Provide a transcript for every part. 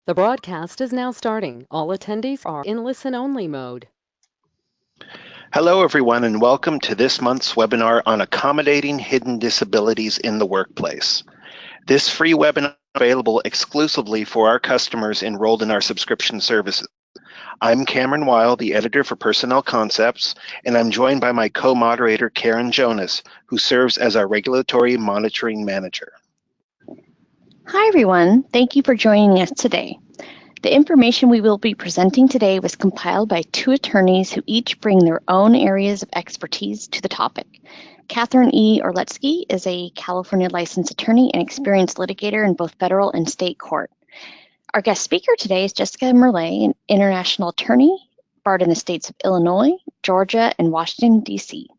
The broadcast is now starting. All attendees are in listen-only mode. Hello, everyone, and welcome to this month's webinar on accommodating hidden disabilities in the workplace. This free webinar is available exclusively for our customers enrolled in our subscription services. I'm Cameron Weil, the editor for Personnel Concepts, and I'm joined by my co-moderator, Karen Jonas, who serves as our regulatory monitoring manager. Hi, everyone. Thank you for joining us today. The information we will be presenting today was compiled by two attorneys who each bring their own areas of expertise to the topic. Catherine E. Orletsky is a California licensed attorney and experienced litigator in both federal and state court. Our guest speaker today is Jessica Merlet, an international attorney, barred in the states of Illinois, Georgia, and Washington, D.C.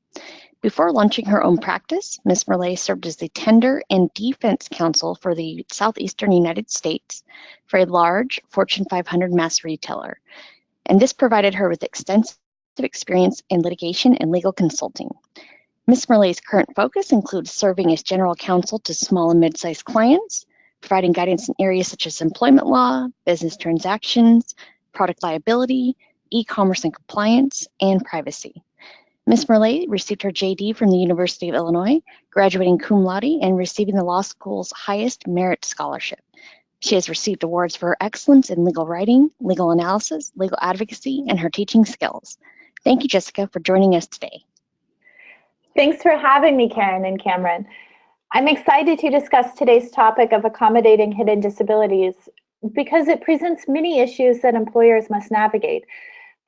Before launching her own practice, Ms. Merlet served as the tender and defense counsel for the southeastern United States for a large Fortune 500 mass retailer, and this provided her with extensive experience in litigation and legal consulting. Ms. Merlet's current focus includes serving as general counsel to small and mid-sized clients, providing guidance in areas such as employment law, business transactions, product liability, e-commerce and compliance, and privacy. Ms. Merlet received her JD from the University of Illinois, graduating cum laude and receiving the law school's highest merit scholarship. She has received awards for her excellence in legal writing, legal analysis, legal advocacy, and her teaching skills. Thank you, Jessica, for joining us today. Thanks for having me, Karen and Cameron. I'm excited to discuss today's topic of accommodating hidden disabilities because it presents many issues that employers must navigate,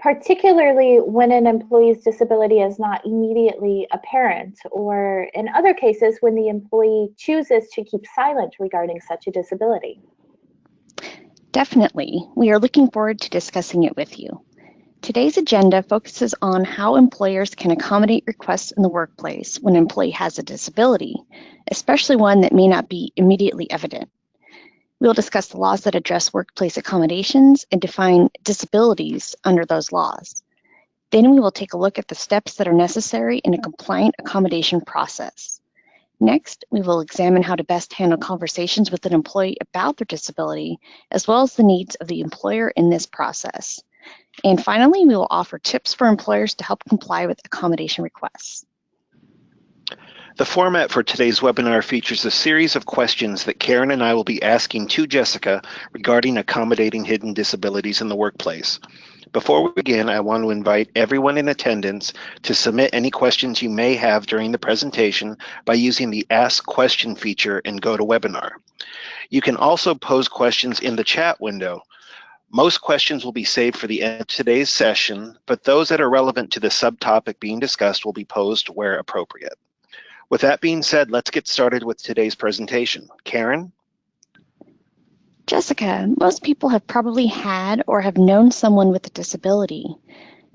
particularly when an employee's disability is not immediately apparent, or in other cases when the employee chooses to keep silent regarding such a disability. Definitely. We are looking forward to discussing it with you. Today's agenda focuses on how employers can accommodate requests in the workplace when an employee has a disability, especially one that may not be immediately evident. We will discuss the laws that address workplace accommodations and define disabilities under those laws. Then we will take a look at the steps that are necessary in a compliant accommodation process. Next, we will examine how to best handle conversations with an employee about their disability, as well as the needs of the employer in this process. And finally, we will offer tips for employers to help comply with accommodation requests. The format for today's webinar features a series of questions that Karen and I will be asking to Jessica regarding accommodating hidden disabilities in the workplace. Before we begin, I want to invite everyone in attendance to submit any questions you may have during the presentation by using the Ask Question feature in GoToWebinar. You can also pose questions in the chat window. Most questions will be saved for the end of today's session, but those that are relevant to the subtopic being discussed will be posed where appropriate. With that being said, let's get started with today's presentation. Karen? Jessica, most people have probably had or have known someone with a disability,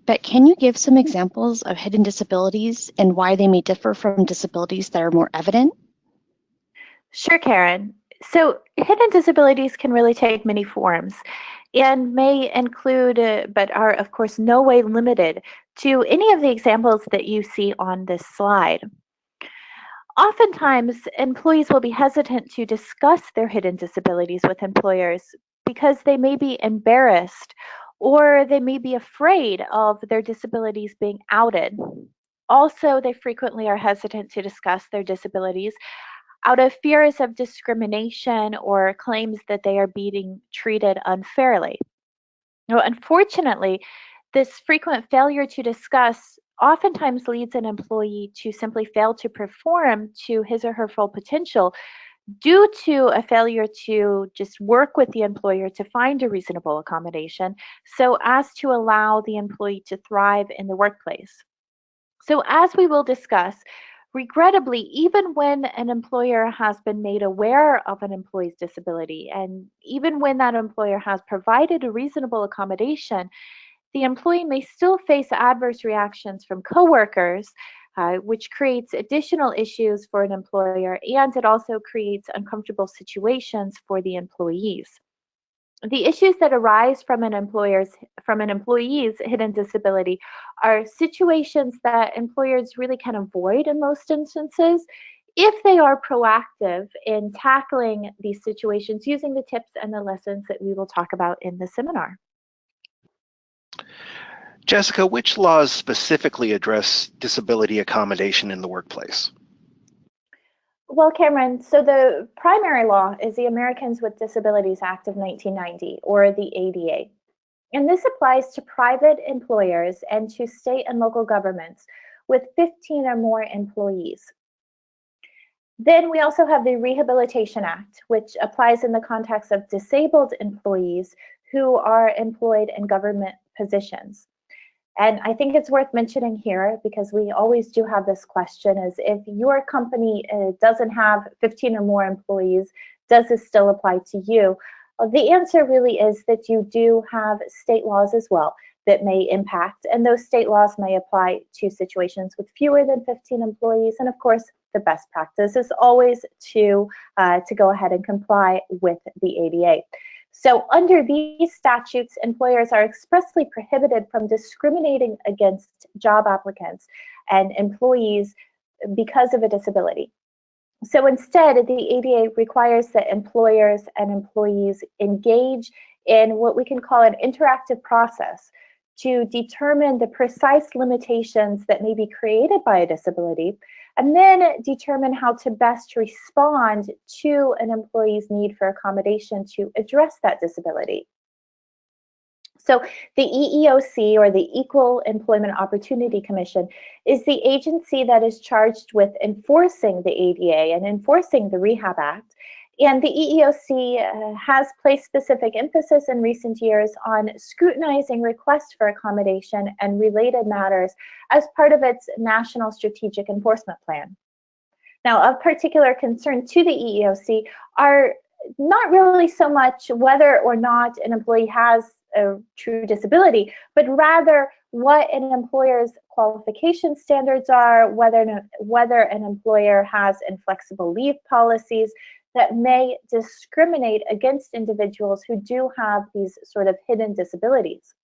but can you give some examples of hidden disabilities and why they may differ from disabilities that are more evident? Sure, Karen. So hidden disabilities can really take many forms and may include, but are of course no way limited to any of the examples that you see on this slide. Oftentimes, employees will be hesitant to discuss their hidden disabilities with employers because they may be embarrassed or they may be afraid of their disabilities being outed. Also, they frequently are hesitant to discuss their disabilities out of fears of discrimination or claims that they are being treated unfairly. Now, unfortunately, this frequent failure to discuss oftentimes leads an employee to simply fail to perform to his or her full potential due to a failure to just work with the employer to find a reasonable accommodation so as to allow the employee to thrive in the workplace. So as we will discuss, regrettably, even when an employer has been made aware of an employee's disability, and even when that employer has provided a reasonable accommodation, the employee may still face adverse reactions from coworkers, which creates additional issues for an employer, and it also creates uncomfortable situations for the employees. The issues that arise from an employee's hidden disability are situations that employers really can avoid in most instances if they are proactive in tackling these situations using the tips and the lessons that we will talk about in the seminar. Jessica, which laws specifically address disability accommodation in the workplace? Well, Cameron, so the primary law is the Americans with Disabilities Act of 1990, or the ADA. And this applies to private employers and to state and local governments with 15 or more employees. Then we also have the Rehabilitation Act, which applies in the context of disabled employees who are employed in government positions. And I think it's worth mentioning here, because we always do have this question, is if your company doesn't have 15 or more employees, does this still apply to you? The answer really is that you do have state laws as well that may impact, and those state laws may apply to situations with fewer than 15 employees. And of course, the best practice is always to go ahead and comply with the ADA. So under these statutes, employers are expressly prohibited from discriminating against job applicants and employees because of a disability. So instead, the ADA requires that employers and employees engage in what we can call an interactive process to determine the precise limitations that may be created by a disability, and then determine how to best respond to an employee's need for accommodation to address that disability. So the EEOC, or the Equal Employment Opportunity Commission, is the agency that is charged with enforcing the ADA and enforcing the Rehab Act. And the EEOC has placed specific emphasis in recent years on scrutinizing requests for accommodation and related matters as part of its National Strategic Enforcement Plan. Now, of particular concern to the EEOC are not really so much whether or not an employee has a true disability, but rather what an employer's qualification standards are, whether an employer has inflexible leave policies that may discriminate against individuals who do have these sort of hidden disabilities.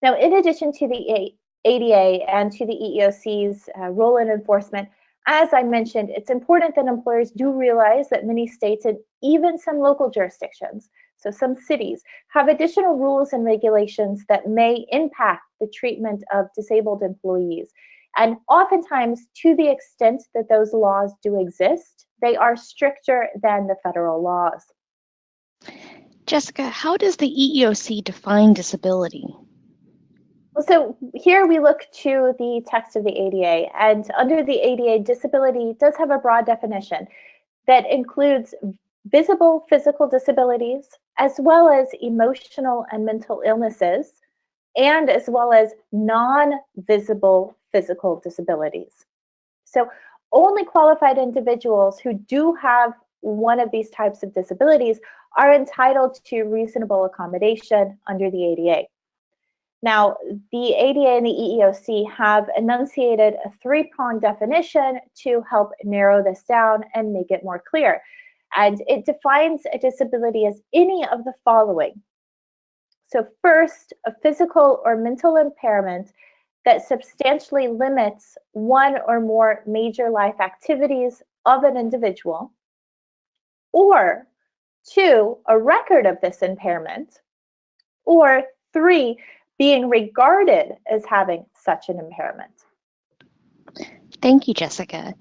Now, in addition to the ADA and to the EEOC's role in enforcement, as I mentioned, it's important that employers do realize that many states and even some local jurisdictions, so some cities, have additional rules and regulations that may impact the treatment of disabled employees. And oftentimes, to the extent that those laws do exist, they are stricter than the federal laws. Jessica, how does the EEOC define disability? Well, so here we look to the text of the ADA, and under the ADA, disability does have a broad definition that includes visible physical disabilities, as well as emotional and mental illnesses, and as well as non-visible physical disabilities. So only qualified individuals who do have one of these types of disabilities are entitled to reasonable accommodation under the ADA. Now, the ADA and the EEOC have enunciated a three-pronged definition to help narrow this down and make it more clear. And it defines a disability as any of the following. So first, a physical or mental impairment that substantially limits one or more major life activities of an individual, or two, a record of this impairment, or three, being regarded as having such an impairment. Thank you, Jessica.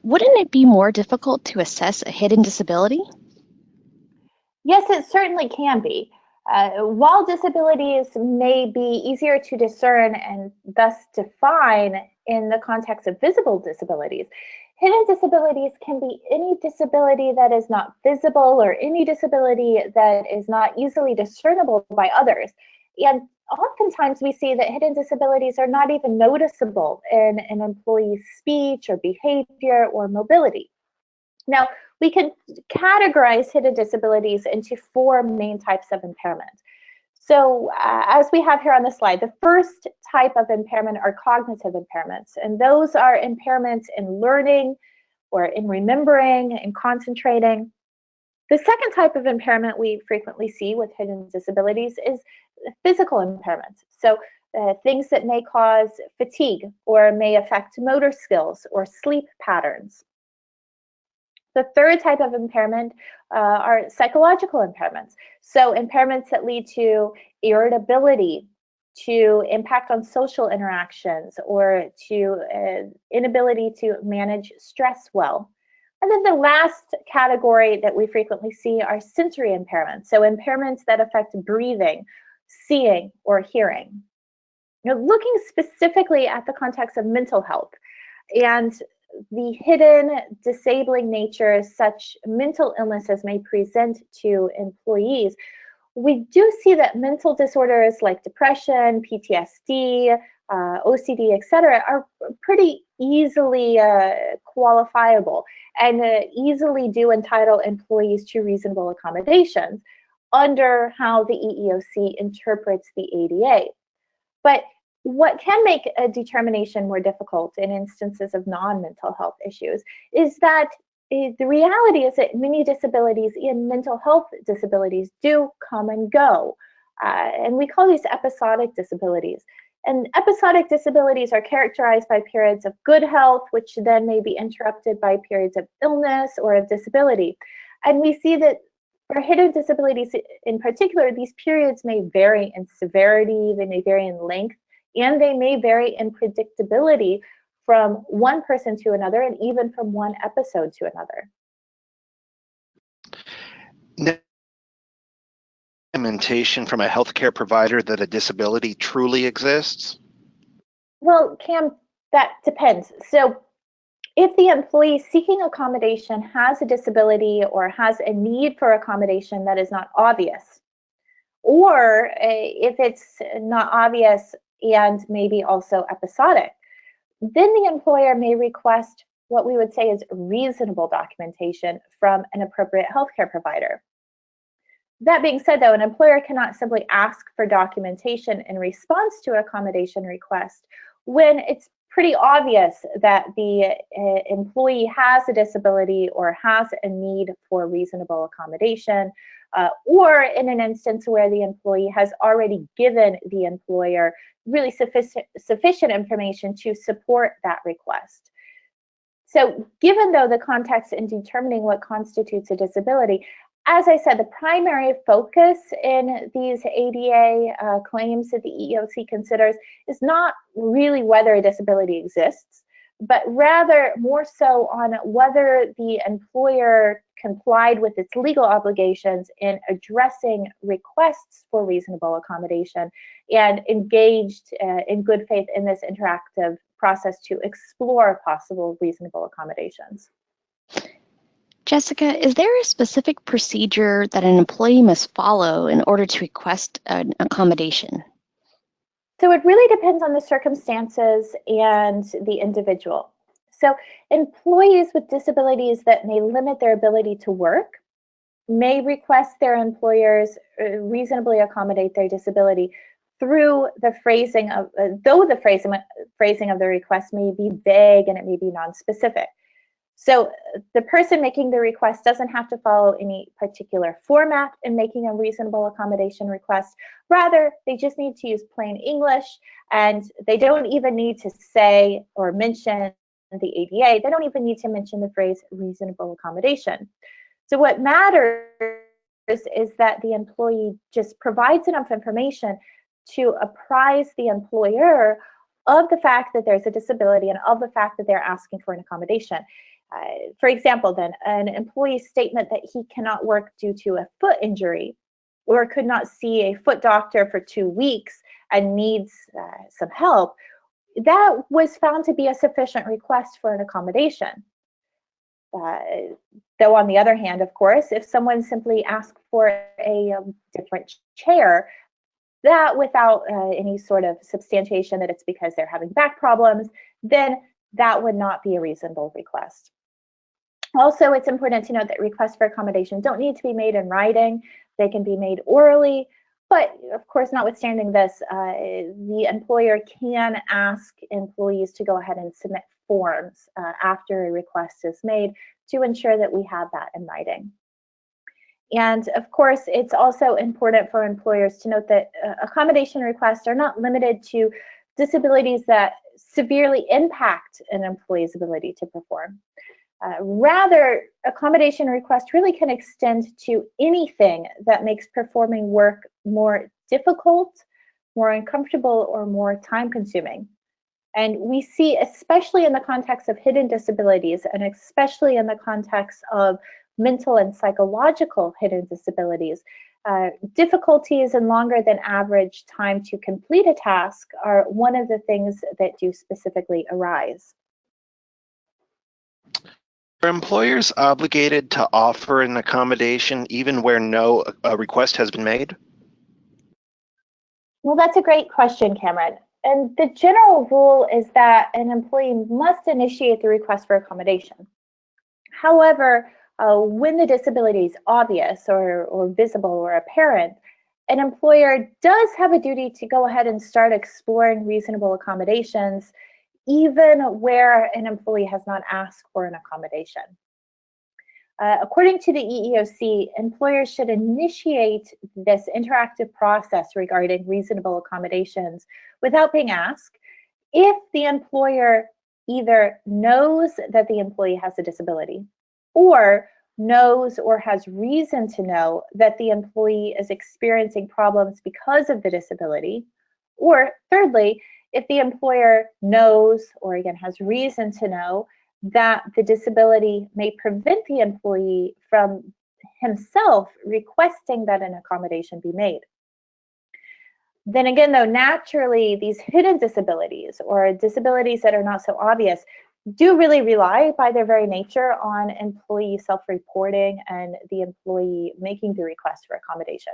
Wouldn't it be more difficult to assess a hidden disability? Yes, it certainly can be. While disabilities may be easier to discern and thus define in the context of visible disabilities, hidden disabilities can be any disability that is not visible or any disability that is not easily discernible by others. And oftentimes we see that hidden disabilities are not even noticeable in an employee's speech or behavior or mobility. Now, we can categorize hidden disabilities into four main types of impairment. So as we have here on the slide, the first type of impairment are cognitive impairments, and those are impairments in learning or in remembering and concentrating. The second type of impairment we frequently see with hidden disabilities is physical impairment. So things that may cause fatigue or may affect motor skills or sleep patterns. The third type of impairment are psychological impairments. So impairments that lead to irritability, to impact on social interactions, or to inability to manage stress well. And then the last category that we frequently see are sensory impairments. So impairments that affect breathing, seeing, or hearing. Now, looking specifically at the context of mental health and the hidden disabling nature such mental illnesses may present to employees, we do see that mental disorders like depression, PTSD, OCD, etc., are pretty easily qualifiable and easily do entitle employees to reasonable accommodations under how the EEOC interprets the ADA. But what can make a determination more difficult in instances of non-mental health issues is that the reality is that many disabilities and mental health disabilities do come and go. And we call these episodic disabilities. And episodic disabilities are characterized by periods of good health, which then may be interrupted by periods of illness or of disability. And we see that for hidden disabilities in particular, these periods may vary in severity, they may vary in length, and they may vary in predictability from one person to another and even from one episode to another. Documentation from a healthcare provider that a disability truly exists? Well, Cam, that depends. So if the employee seeking accommodation has a disability or has a need for accommodation that is not obvious, or if it's not obvious and maybe also episodic, then the employer may request what we would say is reasonable documentation from an appropriate healthcare provider. That being said, though, an employer cannot simply ask for documentation in response to an accommodation request when it's pretty obvious that the employee has a disability or has a need for reasonable accommodation, or in an instance where the employee has already given the employer really sufficient information to support that request. So given, though, the context in determining what constitutes a disability, as I said, the primary focus in these ADA claims that the EEOC considers is not really whether a disability exists, but rather more so on whether the employer complied with its legal obligations in addressing requests for reasonable accommodation and engaged in good faith in this interactive process to explore possible reasonable accommodations. Jessica, is there a specific procedure that an employee must follow in order to request an accommodation? So it really depends on the circumstances and the individual. So employees with disabilities that may limit their ability to work may request their employers reasonably accommodate their disability through the phrasing of, though the phrasing of the request may be vague and it may be nonspecific. So the person making the request doesn't have to follow any particular format in making a reasonable accommodation request. Rather, they just need to use plain English, and they don't even need to say or mention the ADA. They don't even need to mention the phrase reasonable accommodation. So what matters is that the employee just provides enough information to apprise the employer of the fact that there's a disability and of the fact that they're asking for an accommodation. For example, then, an employee's statement that he cannot work due to a foot injury or could not see a foot doctor for 2 weeks and needs some help, that was found to be a sufficient request for an accommodation. Though on the other hand, of course, if someone simply asked for a different chair, that without any sort of substantiation that it's because they're having back problems, then that would not be a reasonable request. Also, it's important to note that requests for accommodation don't need to be made in writing. They can be made orally, but of course, notwithstanding this, the employer can ask employees to go ahead and submit forms after a request is made to ensure that we have that in writing. And of course, it's also important for employers to note that accommodation requests are not limited to disabilities that severely impact an employee's ability to perform. Rather, accommodation request really can extend to anything that makes performing work more difficult, more uncomfortable, or more time-consuming. And we see, especially in the context of hidden disabilities, and especially in the context of mental and psychological hidden disabilities, difficulties and longer than average time to complete a task are one of the things that do specifically arise. Are employers obligated to offer an accommodation even where no request has been made? Well, that's a great question, Cameron. And the general rule is that an employee must initiate the request for accommodation. However, when the disability is obvious or visible or apparent, an employer does have a duty to go ahead and start exploring reasonable accommodations, even where an employee has not asked for an accommodation. According to the EEOC, employers should initiate this interactive process regarding reasonable accommodations without being asked if the employer either knows that the employee has a disability or knows or has reason to know that the employee is experiencing problems because of the disability, or thirdly, if the employer knows or again has reason to know that the disability may prevent the employee from himself requesting that an accommodation be made. Then again, though, naturally, these hidden disabilities or disabilities that are not so obvious do really rely by their very nature on employee self-reporting and the employee making the request for accommodation.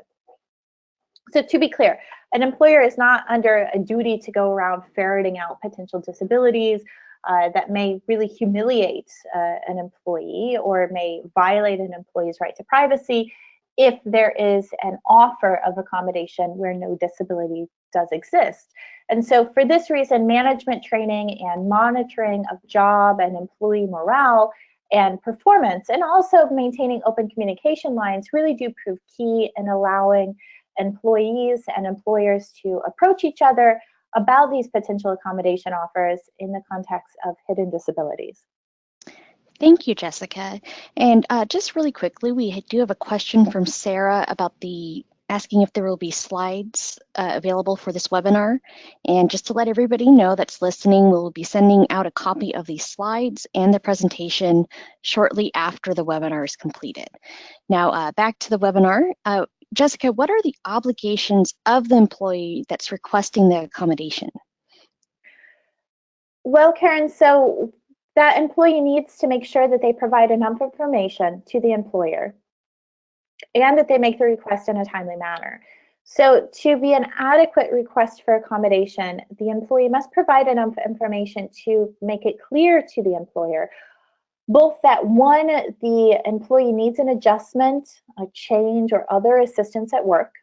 So to be clear, an employer is not under a duty to go around ferreting out potential disabilities that may really humiliate an employee or may violate an employee's right to privacy if there is an offer of accommodation where no disability does exist. And so for this reason, management training and monitoring of job and employee morale and performance, and also maintaining open communication lines really do prove key in allowing employees and employers to approach each other about these potential accommodation offers in the context of hidden disabilities. Thank you, Jessica. And just really quickly, we do have a question from Sarah about asking if there will be slides available for this webinar. And just to let everybody know that's listening, we'll be sending out a copy of these slides and the presentation shortly after the webinar is completed. Now, back to the webinar. Jessica, what are the obligations of the employee that's requesting the accommodation? Well, Karen, so that employee needs to make sure that they provide enough information to the employer and that they make the request in a timely manner. So to be an adequate request for accommodation, the employee must provide enough information to make it clear to the employer both that one, the employee needs an adjustment, a change, or other assistance at work,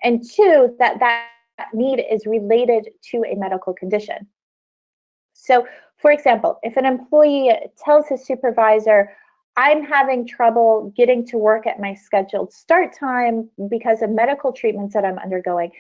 and two, that need is related to a medical condition. So, for example, if an employee tells his supervisor, I'm having trouble getting to work at my scheduled start time because of medical treatments that I'm undergoing,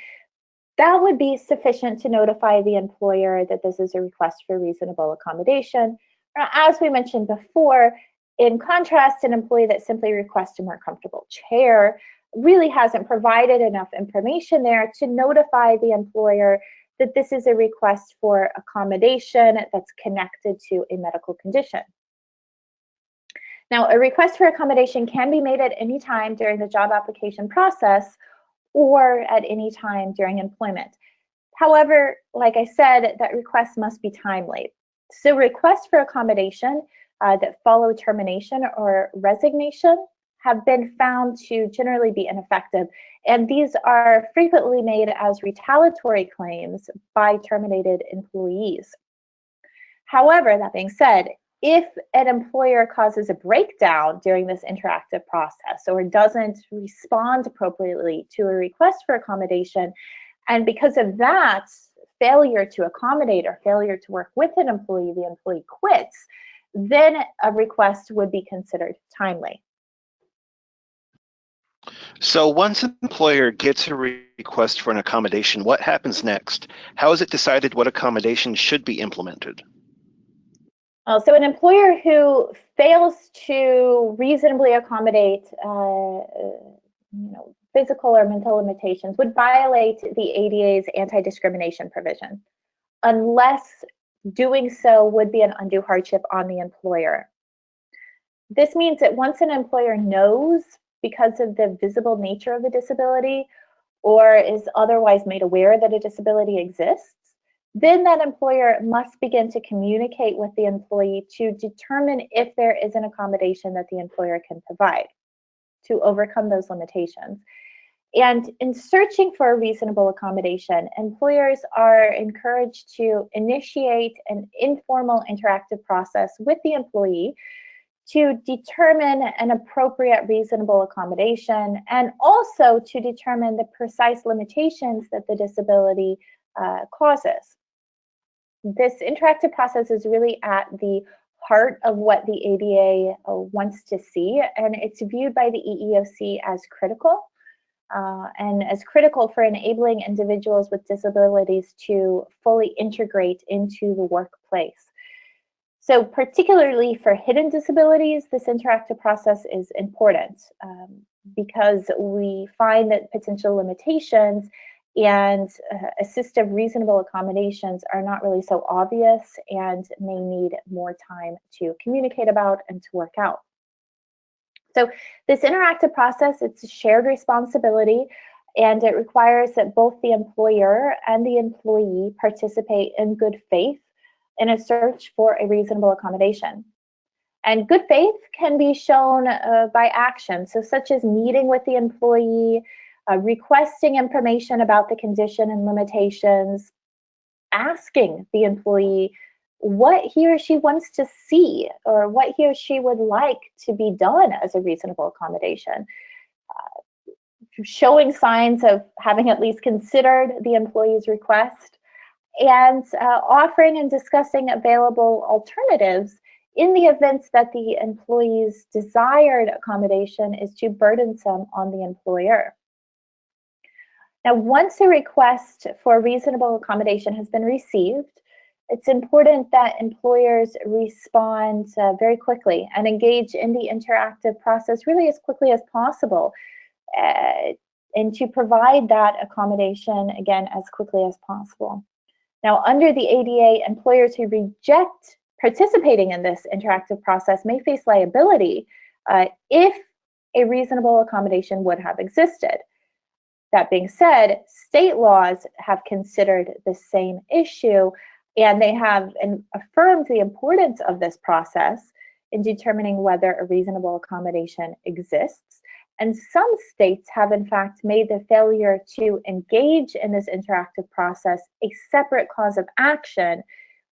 that would be sufficient to notify the employer that this is a request for reasonable accommodation. As we mentioned before, in contrast, an employee that simply requests a more comfortable chair really hasn't provided enough information there to notify the employer that this is a request for accommodation that's connected to a medical condition. Now, a request for accommodation can be made at any time during the job application process or at any time during employment. However, like I said, that request must be timely. So requests for accommodation that follow termination or resignation have been found to generally be ineffective, and these are frequently made as retaliatory claims by terminated employees. However, that being said, if an employer causes a breakdown during this interactive process or doesn't respond appropriately to a request for accommodation, and because of that, failure to accommodate or failure to work with an employee, the employee quits, then a request would be considered timely. So once an employer gets a request for an accommodation, what happens next? How is it decided what accommodation should be implemented? So an employer who fails to reasonably accommodate physical or mental limitations would violate the ADA's anti-discrimination provision, unless doing so would be an undue hardship on the employer. This means that once an employer knows, because of the visible nature of the disability, or is otherwise made aware that a disability exists, then that employer must begin to communicate with the employee to determine if there is an accommodation that the employer can provide to overcome those limitations. And in searching for a reasonable accommodation, employers are encouraged to initiate an informal interactive process with the employee to determine an appropriate reasonable accommodation, and also to determine the precise limitations that the disability causes. This interactive process is really at the heart of what the ADA wants to see, and it's viewed by the EEOC as critical, and as critical for enabling individuals with disabilities to fully integrate into the workplace. So particularly for hidden disabilities, this interactive process is important because we find that potential limitations and assistive reasonable accommodations are not really so obvious and may need more time to communicate about and to work out. So this interactive process, it's a shared responsibility, and it requires that both the employer and the employee participate in good faith in a search for a reasonable accommodation. And good faith can be shown by action, so such as meeting with the employee, requesting information about the condition and limitations, asking the employee what he or she wants to see or what he or she would like to be done as a reasonable accommodation, showing signs of having at least considered the employee's request, and offering and discussing available alternatives in the event that the employee's desired accommodation is too burdensome on the employer. Now, once a request for reasonable accommodation has been received, it's important that employers respond very quickly and engage in the interactive process really as quickly as possible, and to provide that accommodation, again, as quickly as possible. Now, under the ADA, employers who reject participating in this interactive process may face liability if a reasonable accommodation would have existed. That being said, state laws have considered the same issue, and they have affirmed the importance of this process in determining whether a reasonable accommodation exists. And some states have, in fact, made the failure to engage in this interactive process a separate cause of action,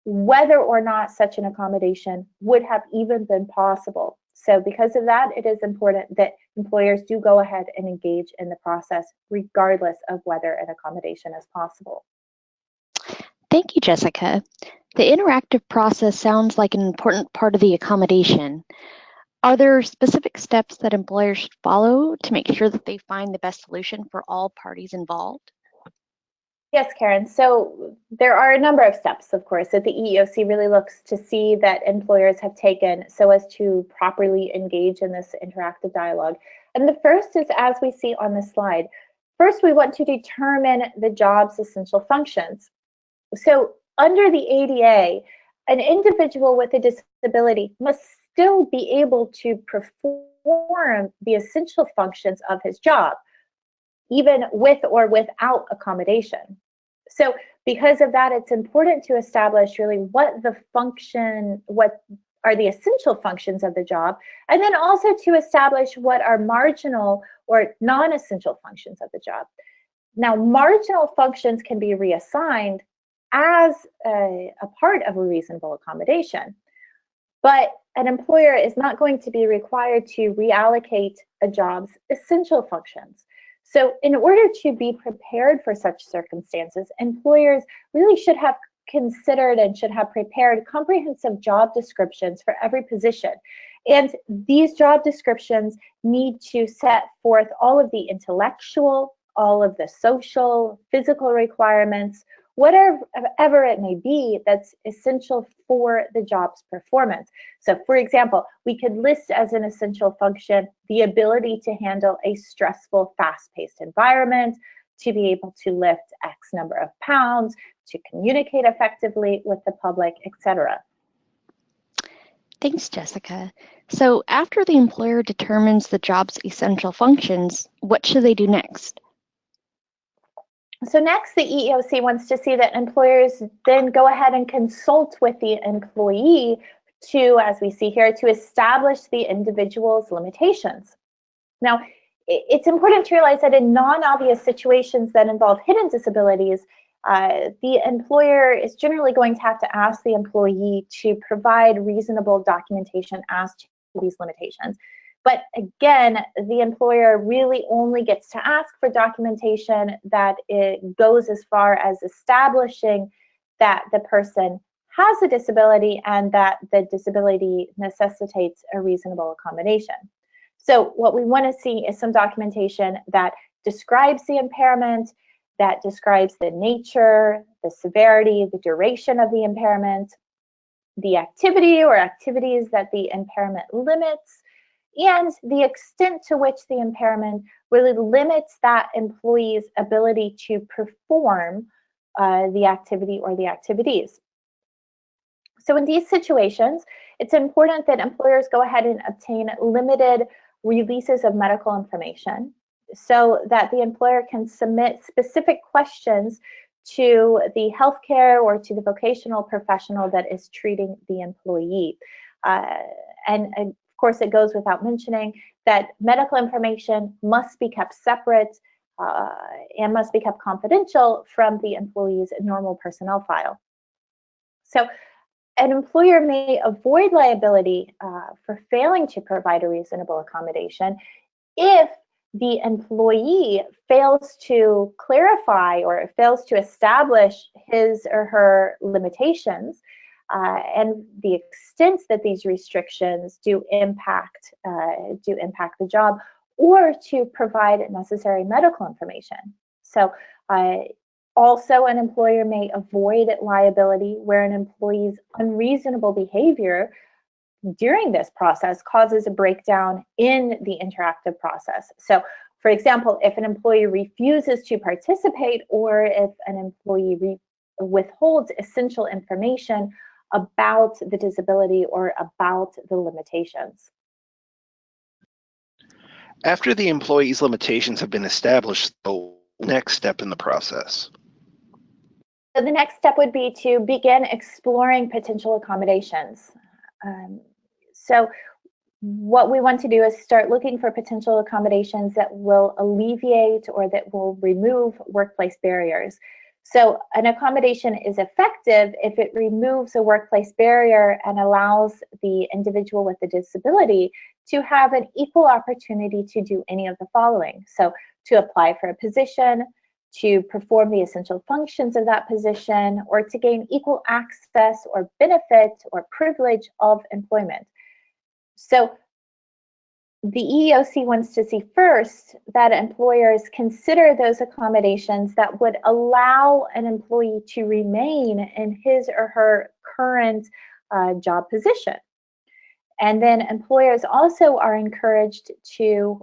whether or not such an accommodation would have even been possible. So because of that, it is important that employers do go ahead and engage in the process, regardless of whether an accommodation is possible. Thank you, Jessica. The interactive process sounds like an important part of the accommodation. Are there specific steps that employers should follow to make sure that they find the best solution for all parties involved? Yes, Karen. So there are a number of steps, of course, that the EEOC really looks to see that employers have taken so as to properly engage in this interactive dialogue. And the first is, as we see on the slide, first we want to determine the job's essential functions. So under the ADA, an individual with a disability must still be able to perform the essential functions of his job, even with or without accommodation. So because of that, it's important to establish really what are the essential functions of the job, and then also to establish what are marginal or non-essential functions of the job. Now, marginal functions can be reassigned as a part of a reasonable accommodation, but an employer is not going to be required to reallocate a job's essential functions. So in order to be prepared for such circumstances, employers really should have considered and should have prepared comprehensive job descriptions for every position. And these job descriptions need to set forth all of the intellectual, all of the social, physical requirements, whatever it may be that's essential for the job's performance. So for example, we could list as an essential function the ability to handle a stressful, fast-paced environment, to be able to lift X number of pounds, to communicate effectively with the public, etc. Thanks, Jessica. So after the employer determines the job's essential functions, what should they do next? So next, the EEOC wants to see that employers then go ahead and consult with the employee to, as we see here, to establish the individual's limitations. Now, it's important to realize that in non-obvious situations that involve hidden disabilities, the employer is generally going to have to ask the employee to provide reasonable documentation as to these limitations. But again, the employer really only gets to ask for documentation that it goes as far as establishing that the person has a disability and that the disability necessitates a reasonable accommodation. So what we want to see is some documentation that describes the impairment, that describes the nature, the severity, the duration of the impairment, the activity or activities that the impairment limits, and the extent to which the impairment really limits that employee's ability to perform the activity or the activities. So in these situations, it's important that employers go ahead and obtain limited releases of medical information so that the employer can submit specific questions to the healthcare or to the vocational professional that is treating the employee. And of course, it goes without mentioning that medical information must be kept separate and must be kept confidential from the employee's normal personnel file. So an employer may avoid liability for failing to provide a reasonable accommodation if the employee fails to clarify or fails to establish his or her limitations and the extent that these restrictions do impact the job, or to provide necessary medical information. So also, an employer may avoid liability where an employee's unreasonable behavior during this process causes a breakdown in the interactive process. So, for example, if an employee refuses to participate or if an employee withholds essential information about the disability or about the limitations. After the employee's limitations have been established, the next step in the process. So the next step would be to begin exploring potential accommodations. So what we want to do is start looking for potential accommodations that will alleviate or that will remove workplace barriers. So an accommodation is effective if it removes a workplace barrier and allows the individual with the disability to have an equal opportunity to do any of the following. So to apply for a position, to perform the essential functions of that position, or to gain equal access or benefit or privilege of employment. So the EEOC wants to see first that employers consider those accommodations that would allow an employee to remain in his or her current job position. And then employers also are encouraged to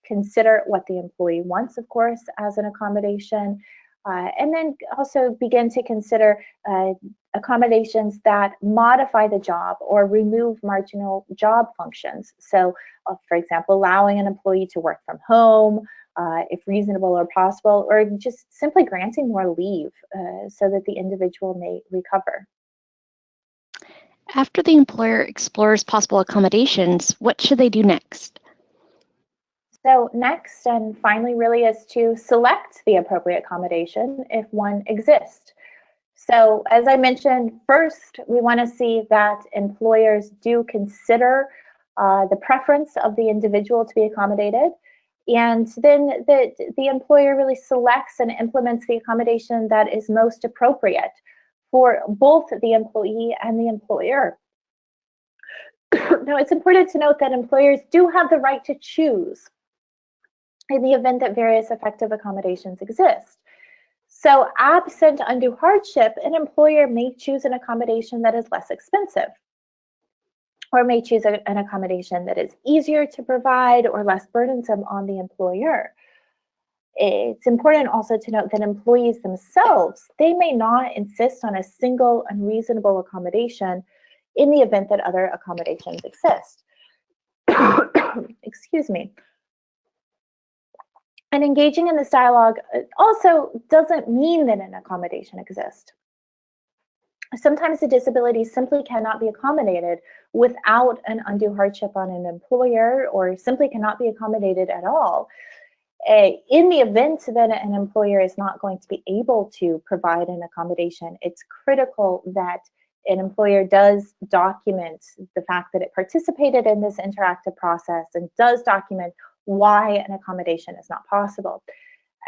consider what the employee wants, of course, as an accommodation, and then also begin to consider accommodations that modify the job or remove marginal job functions. So, for example, allowing an employee to work from home, if reasonable or possible, or just simply granting more leave so that the individual may recover. After the employer explores possible accommodations, what should they do next? So next and finally really is to select the appropriate accommodation if one exists. So as I mentioned, first we want to see that employers do consider the preference of the individual to be accommodated, and then the employer really selects and implements the accommodation that is most appropriate for both the employee and the employer. Now, it's important to note that employers do have the right to choose in the event that various effective accommodations exist. So absent undue hardship, an employer may choose an accommodation that is less expensive, or may choose an accommodation that is easier to provide or less burdensome on the employer. It's important also to note that employees themselves, they may not insist on a single unreasonable accommodation in the event that other accommodations exist. Excuse me. And engaging in this dialogue also doesn't mean that an accommodation exists. Sometimes a disability simply cannot be accommodated without an undue hardship on an employer, or simply cannot be accommodated at all. In the event that an employer is not going to be able to provide an accommodation, it's critical that an employer does document the fact that it participated in this interactive process and does document why an accommodation is not possible.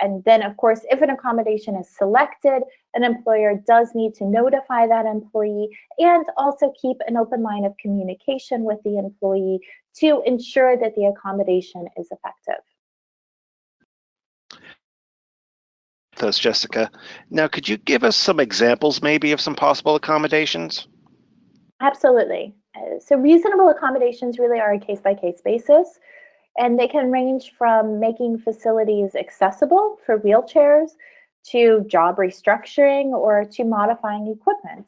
And then, of course, if an accommodation is selected, an employer does need to notify that employee and also keep an open line of communication with the employee to ensure that the accommodation is effective. Thanks, Jessica. Now, could you give us some examples maybe of some possible accommodations? Absolutely. So reasonable accommodations really are a case-by-case basis, and they can range from making facilities accessible for wheelchairs to job restructuring or to modifying equipment.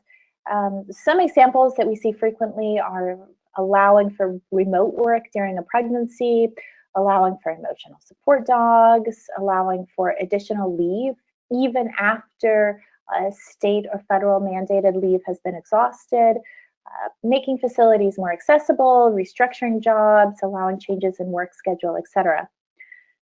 Some examples that we see frequently are allowing for remote work during a pregnancy, allowing for emotional support dogs, allowing for additional leave even after a state or federal mandated leave has been exhausted, making facilities more accessible, restructuring jobs, allowing changes in work schedule, etc.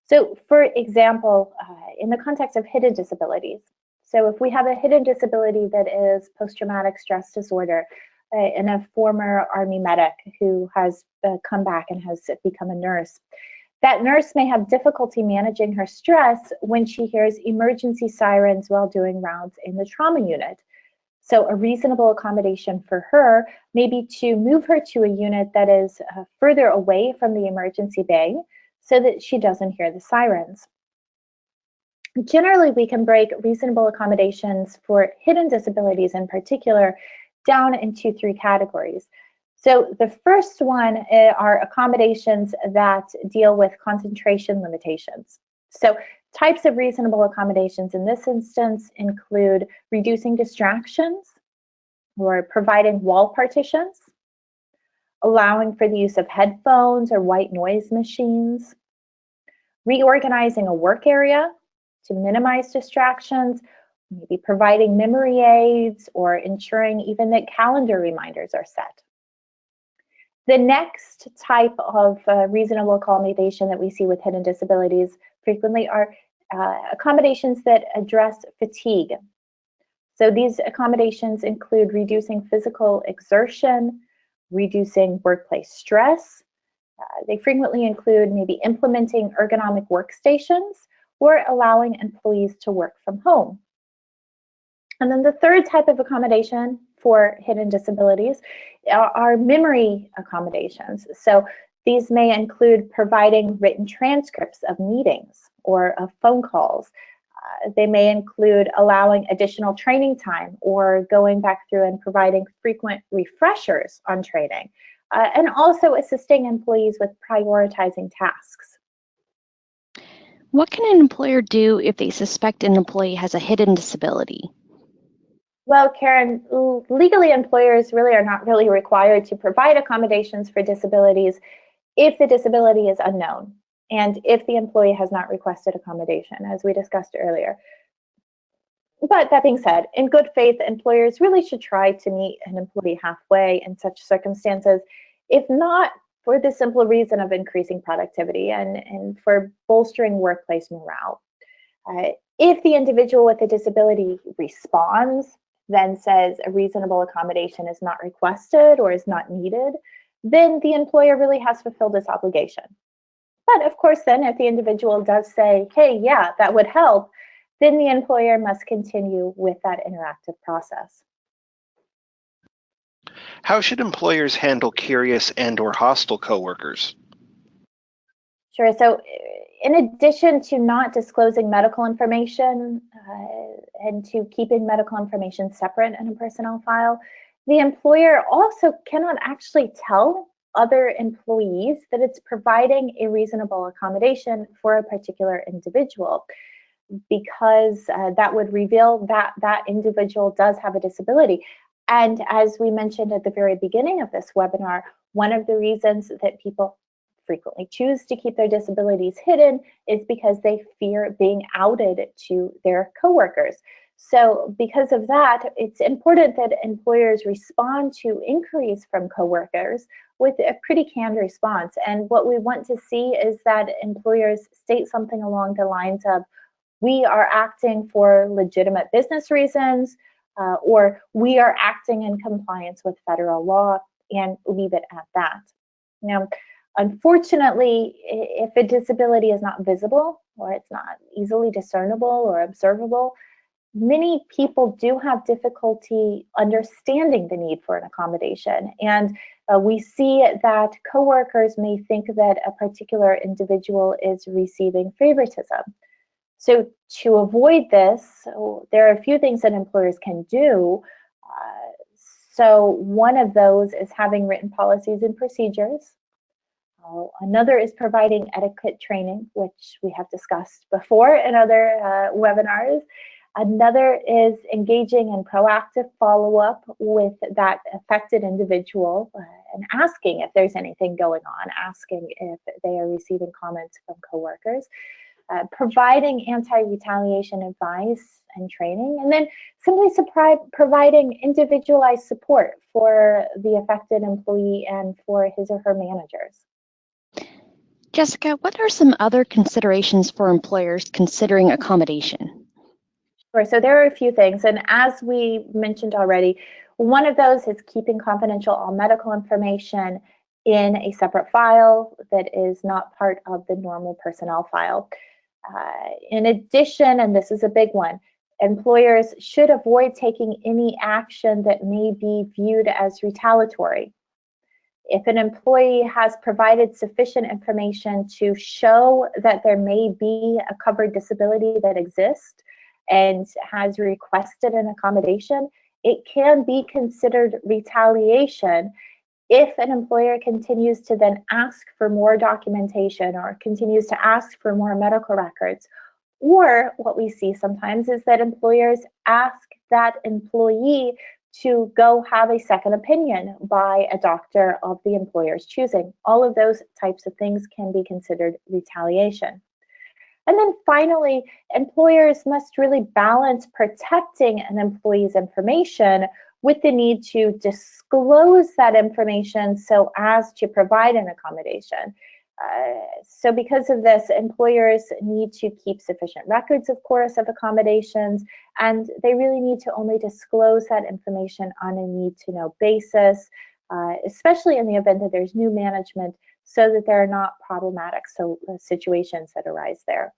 So for example, in the context of hidden disabilities, so if we have a hidden disability that is post-traumatic stress disorder, and a former Army medic who has come back and has become a nurse, that nurse may have difficulty managing her stress when she hears emergency sirens while doing rounds in the trauma unit. So a reasonable accommodation for her may be to move her to a unit that is further away from the emergency bay so that she doesn't hear the sirens. Generally, we can break reasonable accommodations for hidden disabilities in particular down into three categories. So the first one are accommodations that deal with concentration limitations. So types of reasonable accommodations in this instance include reducing distractions or providing wall partitions, allowing for the use of headphones or white noise machines, reorganizing a work area to minimize distractions, maybe providing memory aids or ensuring even that calendar reminders are set. The next type of reasonable accommodation that we see with hidden disabilities frequently are accommodations that address fatigue. So these accommodations include reducing physical exertion, reducing workplace stress. They frequently include maybe implementing ergonomic workstations or allowing employees to work from home. And then the third type of accommodation for hidden disabilities are memory accommodations. So these may include providing written transcripts of meetings or of phone calls. They may include allowing additional training time or going back through and providing frequent refreshers on training, and also assisting employees with prioritizing tasks. What can an employer do if they suspect an employee has a hidden disability? Well, Karen, legally employers really are not really required to provide accommodations for disabilities if the disability is unknown and if the employee has not requested accommodation, as we discussed earlier. But that being said, in good faith, employers really should try to meet an employee halfway in such circumstances, if not for the simple reason of increasing productivity and for bolstering workplace morale. If the individual with a disability responds, then says a reasonable accommodation is not requested or is not needed, then the employer really has fulfilled its obligation. But of course, then if the individual does say, hey, yeah, that would help, then the employer must continue with that interactive process. How should employers handle curious and/or hostile coworkers? Sure. So in addition to not disclosing medical information and to keeping medical information separate in a personnel file, the employer also cannot actually tell other employees that it's providing a reasonable accommodation for a particular individual, because that would reveal that that individual does have a disability. And as we mentioned at the very beginning of this webinar, one of the reasons that people frequently choose to keep their disabilities hidden is because they fear being outed to their coworkers. So because of that, it's important that employers respond to inquiries from coworkers with a pretty canned response. And what we want to see is that employers state something along the lines of, we are acting for legitimate business reasons, or we are acting in compliance with federal law, and leave it at that. Now, unfortunately, if a disability is not visible or it's not easily discernible or observable, many people do have difficulty understanding the need for an accommodation. And we see that coworkers may think that a particular individual is receiving favoritism. So to avoid this, there are a few things that employers can do. So one of those is having written policies and procedures. Another is providing etiquette training, which we have discussed before in other webinars. Another is engaging in proactive follow-up with that affected individual and asking if there's anything going on, asking if they are receiving comments from coworkers. Providing anti-retaliation advice and training, and then simply providing individualized support for the affected employee and for his or her managers. Jessica, what are some other considerations for employers considering accommodation? Sure, so there are a few things, and as we mentioned already, one of those is keeping confidential all medical information in a separate file that is not part of the normal personnel file. In addition, and this is a big one, employers should avoid taking any action that may be viewed as retaliatory. If an employee has provided sufficient information to show that there may be a covered disability that exists and has requested an accommodation, it can be considered retaliation if an employer continues to then ask for more documentation or continues to ask for more medical records. Or what we see sometimes is that employers ask that employee to go have a second opinion by a doctor of the employer's choosing. All of those types of things can be considered retaliation. And then finally, employers must really balance protecting an employee's information with the need to disclose that information so as to provide an accommodation. So because of this, employers need to keep sufficient records, of course, of accommodations, and they really need to only disclose that information on a need-to-know basis, especially in the event that there's new management, so that there are not problematic situations that arise there.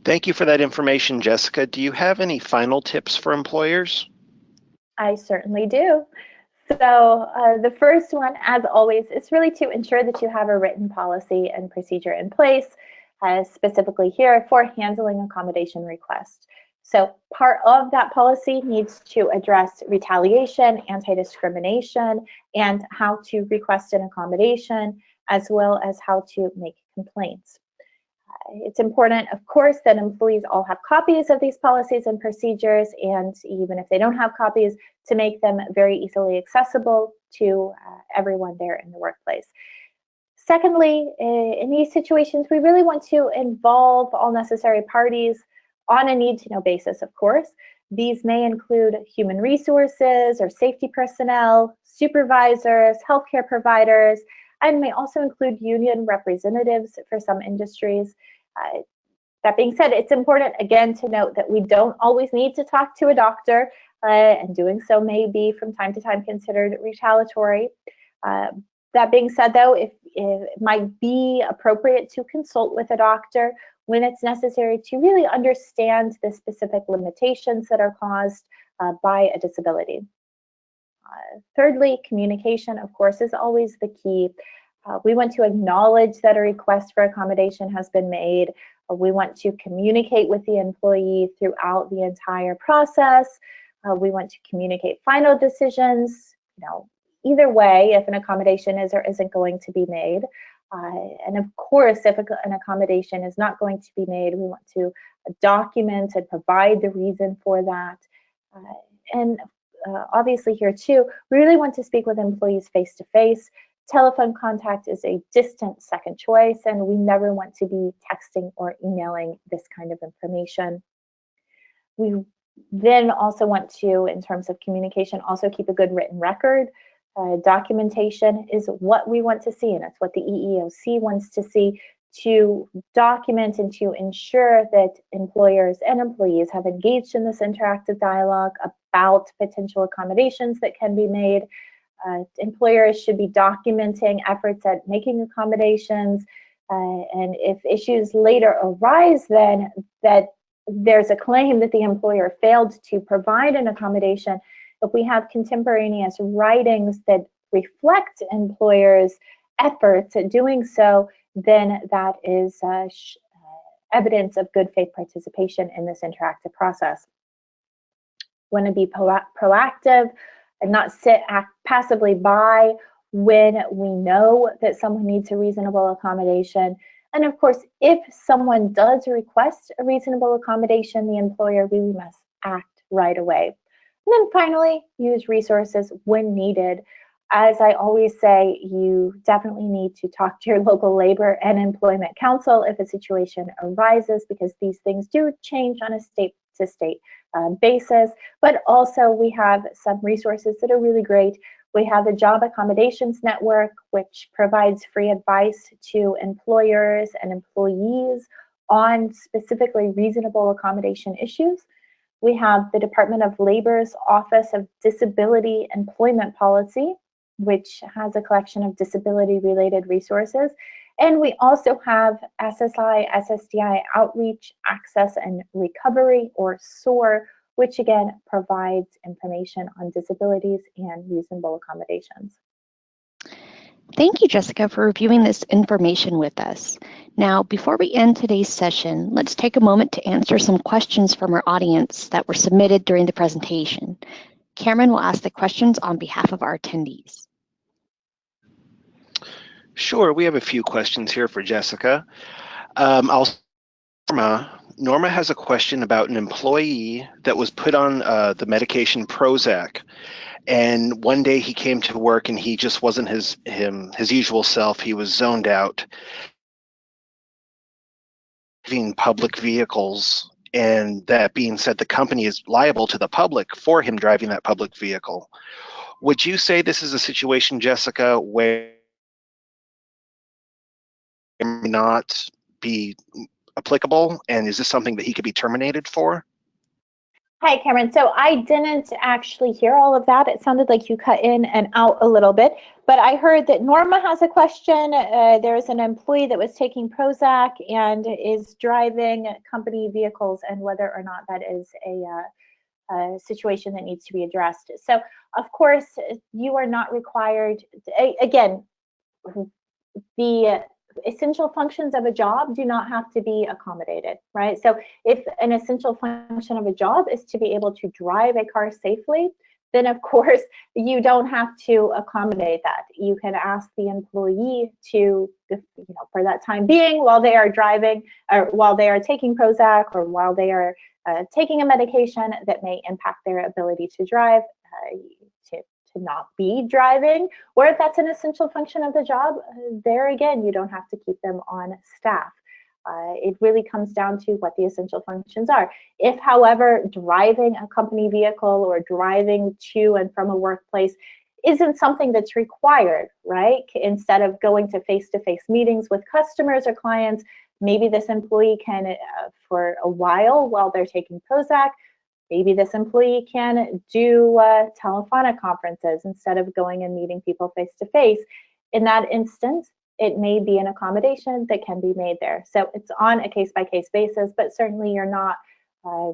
Thank you for that information, Jessica. Do you have any final tips for employers? I certainly do. So the first one, as always, is really to ensure that you have a written policy and procedure in place, specifically here for handling accommodation requests. So part of that policy needs to address retaliation, anti-discrimination, and how to request an accommodation, as well as how to make complaints. It's important, of course, that employees all have copies of these policies and procedures, and even if they don't have copies, to make them very easily accessible to everyone there in the workplace. Secondly, in these situations, we really want to involve all necessary parties on a need-to-know basis, of course. These may include human resources or safety personnel, supervisors, healthcare providers, and may also include union representatives for some industries. That being said, it's important, again, to note that we don't always need to talk to a doctor, and doing so may be from time to time considered retaliatory. That being said, though, if it might be appropriate to consult with a doctor when it's necessary to really understand the specific limitations that are caused by a disability. Thirdly, communication, of course, is always the key. We want to acknowledge that a request for accommodation has been made. We want to communicate with the employee throughout the entire process. We want to communicate final decisions. Either way, if an accommodation is or isn't going to be made. And of course, if an accommodation is not going to be made, we want to document and provide the reason for that. And obviously here too, we really want to speak with employees face-to-face. Telephone contact is a distant second choice, and we never want to be texting or emailing this kind of information. We then also want to, in terms of communication, also keep a good written record. Documentation is what we want to see, and it's what the EEOC wants to see, to document and to ensure that employers and employees have engaged in this interactive dialogue about potential accommodations that can be made. Employers should be documenting efforts at making accommodations, and if issues later arise, then that there's a claim that the employer failed to provide an accommodation, if we have contemporaneous writings that reflect employers' efforts at doing so, then that is evidence of good faith participation in this interactive process. Want to be proactive and not sit passively by when we know that someone needs a reasonable accommodation. And of course, if someone does request a reasonable accommodation, the employer really must act right away. And then finally, use resources when needed. As I always say, you definitely need to talk to your local labor and employment council if a situation arises, because these things do change on a state-to-state basis. But also we have some resources that are really great. We have the Job Accommodations Network, which provides free advice to employers and employees on specifically reasonable accommodation issues. We have the Department of Labor's Office of Disability Employment Policy, which has a collection of disability-related resources. And we also have SSI, SSDI Outreach, Access and Recovery, or SOAR, which again provides information on disabilities and reasonable accommodations. Thank you, Jessica, for reviewing this information with us. Now, before we end today's session, let's take a moment to answer some questions from our audience that were submitted during the presentation. Cameron will ask the questions on behalf of our attendees. Sure, we have a few questions here for Jessica. Norma has a question about an employee that was put on the medication Prozac. And one day he came to work and he just wasn't his usual self. He was zoned out, driving public vehicles. And that being said, the company is liable to the public for him driving that public vehicle. Would you say this is a situation, Jessica, where it may not be applicable? And is this something that he could be terminated for? Hi, Cameron. So I didn't actually hear all of that. It sounded like you cut in and out a little bit, but I heard that Norma has a question. There's an employee that was taking Prozac and is driving company vehicles, and whether or not that is a situation that needs to be addressed. So of course, you are not required, again, the essential functions of a job do not have to be accommodated, right? So if an essential function of a job is to be able to drive a car safely, then of course you don't have to accommodate that. You can ask the employee to, for that time being, while they are driving, or while they are taking Prozac, or while they are taking a medication that may impact their ability to drive, to not be driving. Or if that's an essential function of the job, there again, you don't have to keep them on staff. It really comes down to what the essential functions are. If, however, driving a company vehicle or driving to and from a workplace isn't something that's required, right? Instead of going to face-to-face meetings with customers or clients, maybe this employee can, for a while they're taking Prozac, maybe this employee can do telephonic conferences instead of going and meeting people face-to-face. In that instance, it may be an accommodation that can be made there. So it's on a case-by-case basis, but certainly you're not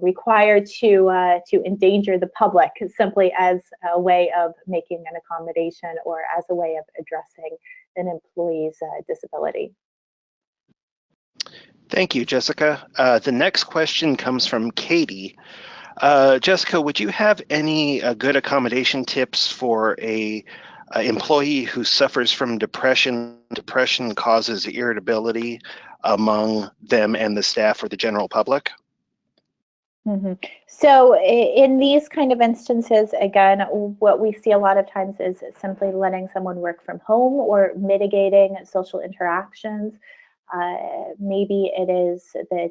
required to endanger the public simply as a way of making an accommodation or as a way of addressing an employee's disability. Thank you, Jessica. The next question comes from Katie. Jessica, would you have any good accommodation tips for a employee who suffers from depression? Depression causes irritability among them and the staff or the general public? Mm-hmm. So in these kind of instances, again, what we see a lot of times is simply letting someone work from home or mitigating social interactions. Maybe it is that,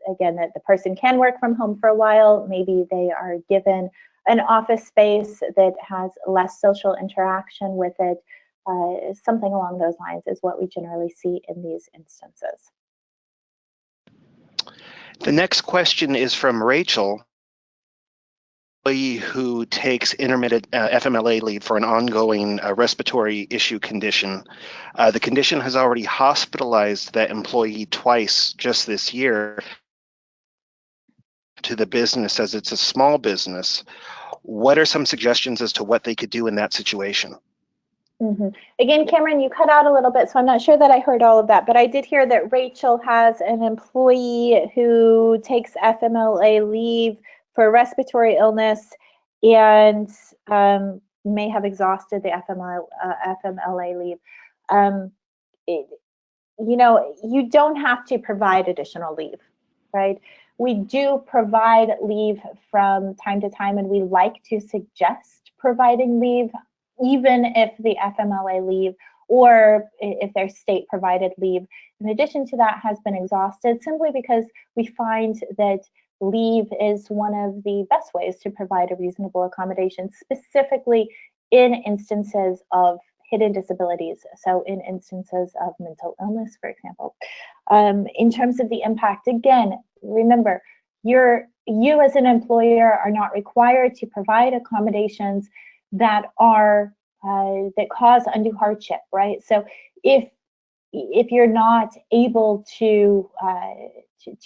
again, that the person can work from home for a while. Maybe they are given an office space that has less social interaction with it. Something along those lines is what we generally see in these instances. The next question is from Rachel, who takes intermittent FMLA leave for an ongoing respiratory issue condition. The condition has already hospitalized that employee twice just this year to the business, as it's a small business. What are some suggestions as to what they could do in that situation? Mm-hmm. Again, Cameron, you cut out a little bit, so I'm not sure that I heard all of that, but I did hear that Rachel has an employee who takes FMLA leave for respiratory illness and may have exhausted the FMLA leave. You don't have to provide additional leave, right? We do provide leave from time to time, and we like to suggest providing leave, even if the FMLA leave or if there's state provided leave, in addition to that, has been exhausted, simply because we find that leave is one of the best ways to provide a reasonable accommodation, specifically in instances of hidden disabilities. So in instances of mental illness, for example. In terms of the impact, again, remember, you as an employer are not required to provide accommodations that are that cause undue hardship, right? So if you're not able to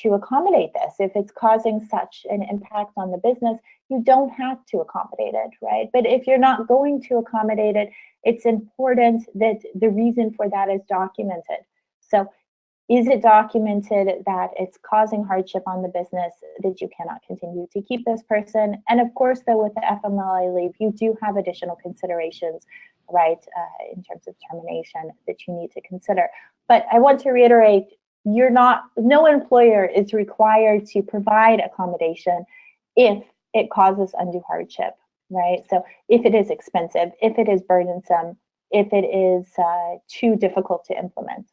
accommodate this, if it's causing such an impact on the business, you don't have to accommodate it, right? But if you're not going to accommodate it, it's important that the reason for that is documented. So is it documented that it's causing hardship on the business, that you cannot continue to keep this person? And of course, though, with the FMLA leave, you do have additional considerations, right, in terms of termination that you need to consider. But I want to reiterate, no employer is required to provide accommodation if it causes undue hardship, right? So if it is expensive, if it is burdensome, if it is too difficult to implement.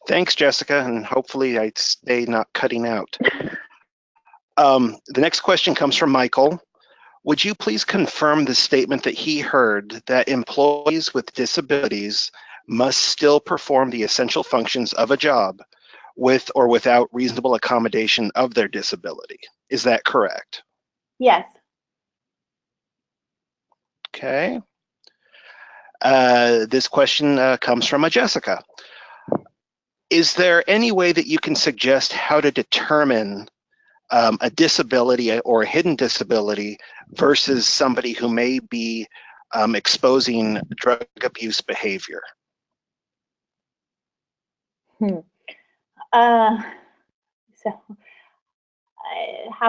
Thanks, Jessica, and hopefully I stay not cutting out. The next question comes from Michael. Would you please confirm the statement that he heard that employees with disabilities must still perform the essential functions of a job with or without reasonable accommodation of their disability? Is that correct? Yes. Okay. This question comes from a Jessica. Is there any way that you can suggest how to determine a disability or a hidden disability versus somebody who may be exposing drug abuse behavior? How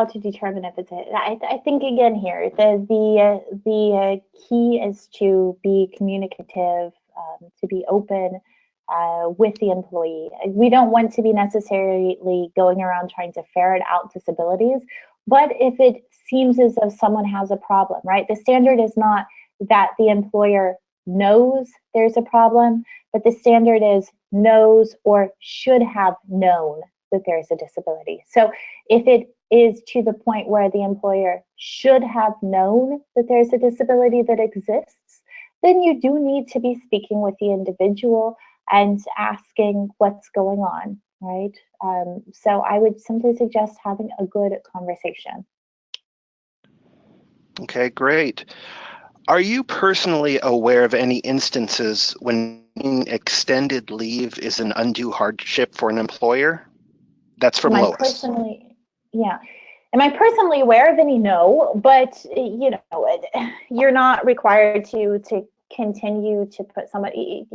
to determine if it's I think, again, here the key is to be communicative, to be open with the employee. We don't want to be necessarily going around trying to ferret out disabilities, but if it seems as though someone has a problem, right? The standard is not that the employer knows there's a problem, but the standard is knows or should have known that there is a disability. So if it is to the point where the employer should have known that there's a disability that exists, then you do need to be speaking with the individual and asking what's going on, right? So I would simply suggest having a good conversation. Okay, great. Are you personally aware of any instances when extended leave is an undue hardship for an employer? That's from Lois. Personally, yeah. Am I personally aware of any? No, but you're not required to continue to put somebody,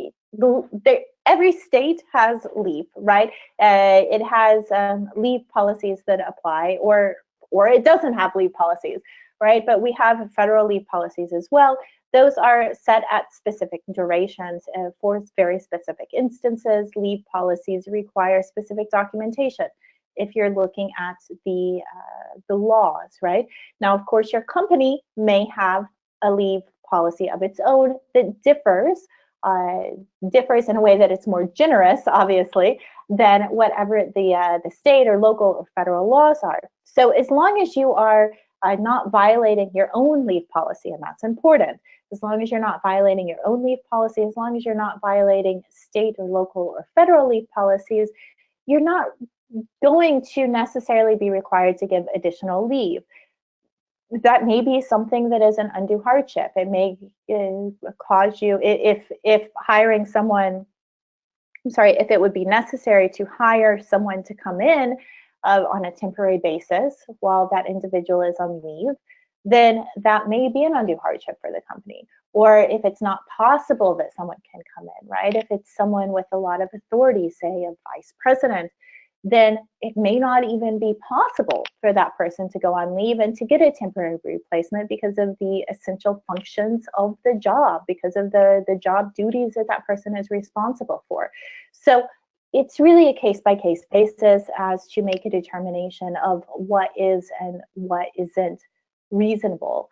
every state has leave, right? It has leave policies that apply, or it doesn't have leave policies, right? But we have federal leave policies as well. Those are set at specific durations for very specific instances. Leave policies require specific documentation if you're looking at the laws, right? Now, of course, your company may have a leave policy of its own that differs in a way that it's more generous, obviously, than whatever the state or local or federal laws are. So as long as you are not violating your own leave policy, and that's important, as long as you're not violating your own leave policy, as long as you're not violating state or local or federal leave policies, you're not going to necessarily be required to give additional leave. That may be something that is an undue hardship. It may cause you, if hiring someone, if it would be necessary to hire someone to come in on a temporary basis while that individual is on leave, then that may be an undue hardship for the company. Or if it's not possible that someone can come in, right? If it's someone with a lot of authority, say a vice president, then it may not even be possible for that person to go on leave and to get a temporary replacement because of the essential functions of the job, because of the job duties that that person is responsible for. So it's really a case-by-case basis as to make a determination of what is and what isn't reasonable.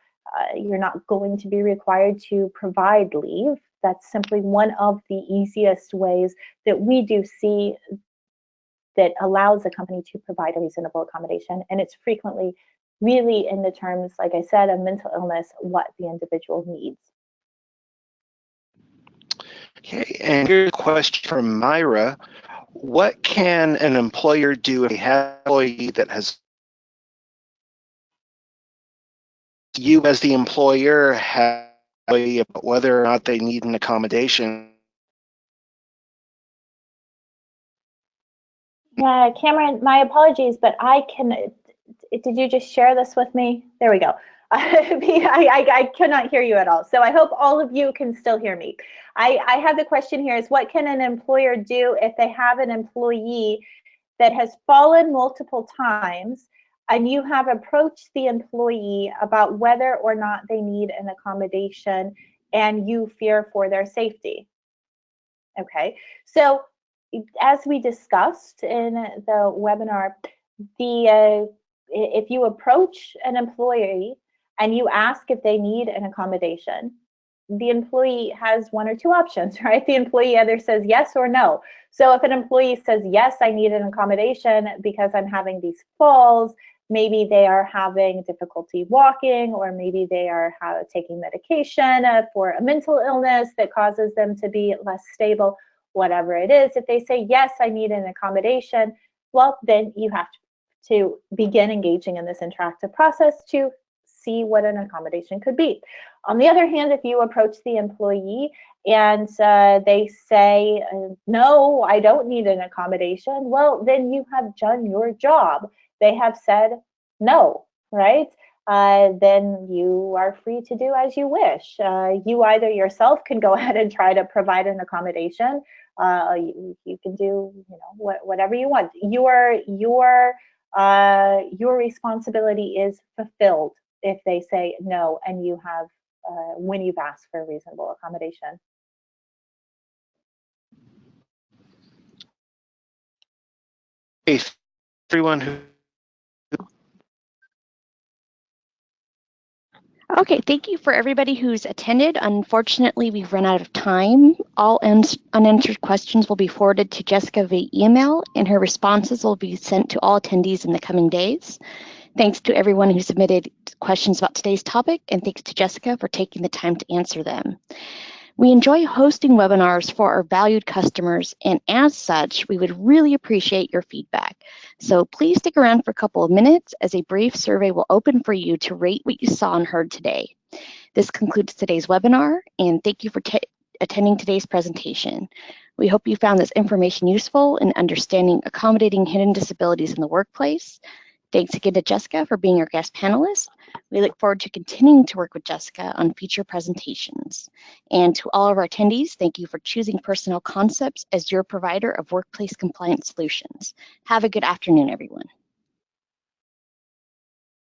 You're not going to be required to provide leave. That's simply one of the easiest ways that we do see that allows the company to provide a reasonable accommodation. And it's frequently really in the terms, like I said, of mental illness, what the individual needs. Okay, and here's a question from Myra. What can an employer do if they have an employee that has, you as the employer have an idea about whether or not they need an accommodation? Cameron, my apologies, but did you just share this with me? There we go. I could not hear you at all. So I hope all of you can still hear me. I have the question here is, what can an employer do if they have an employee that has fallen multiple times and you have approached the employee about whether or not they need an accommodation and you fear for their safety? Okay, so as we discussed in the webinar, if you approach an employee and you ask if they need an accommodation, the employee has one or two options, right? The employee either says yes or no. So if an employee says, yes, I need an accommodation because I'm having these falls, maybe they are having difficulty walking, or maybe they are taking medication for a mental illness that causes them to be less stable, whatever it is. If they say, yes, I need an accommodation, well, then you have to begin engaging in this interactive process to see what an accommodation could be. On the other hand, if you approach the employee and they say, no, I don't need an accommodation, well, then you have done your job. They have said no, right? Then you are free to do as you wish. You either yourself can go ahead and try to provide an accommodation. You can do, whatever you want. Your responsibility is fulfilled if they say no and you have when you've asked for a reasonable accommodation. Everyone who Okay, thank you for everybody who's attended. Unfortunately, we've run out of time. All unanswered questions will be forwarded to Jessica via email, and her responses will be sent to all attendees in the coming days. Thanks to everyone who submitted questions about today's topic, and thanks to Jessica for taking the time to answer them. We enjoy hosting webinars for our valued customers, and as such, we would really appreciate your feedback. So please stick around for a couple of minutes as a brief survey will open for you to rate what you saw and heard today. This concludes today's webinar, and thank you for attending today's presentation. We hope you found this information useful in understanding accommodating hidden disabilities in the workplace. Thanks again to Jessica for being our guest panelist. We look forward to continuing to work with Jessica on future presentations. And to all of our attendees, thank you for choosing Personnel Concepts as your provider of workplace compliance solutions. Have a good afternoon, everyone.